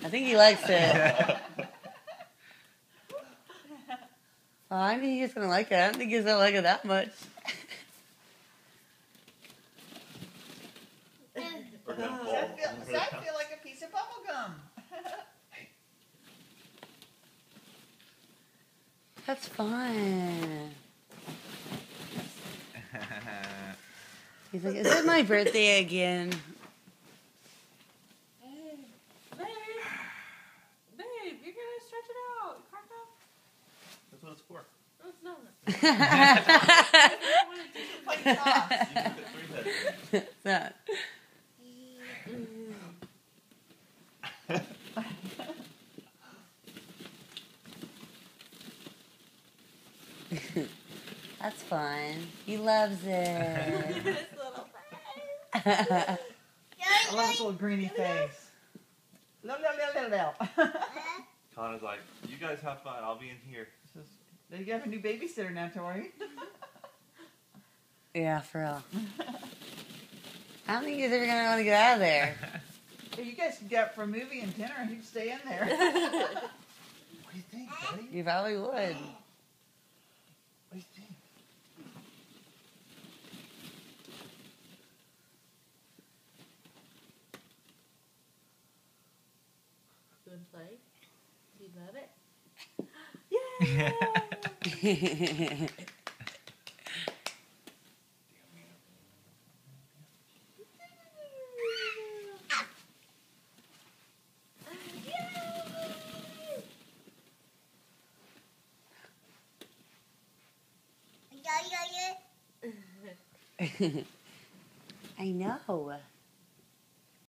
I think he likes it. Oh, I think he's gonna like it. I don't think he's gonna like it that much. Does that feel like a piece of bubble gum? That's fun. He's like, is it my birthday again? Babe, you're gonna stretch it out. Crack up. That's what it's for. No, it's not. Like toss. You can fit 3 heads. That. That's fun. He loves it. This little face. I love his little greeny face. Lil. Connor's like, you guys have fun. I'll be in here. You have a new babysitter now, Tori. Yeah, for real. I don't think he's ever gonna want to get out of there. Hey, you guys can get up for a movie and dinner and he'd stay in there. What do you think, buddy? You probably would. What do you think? You wanna play? Do you love it? I know.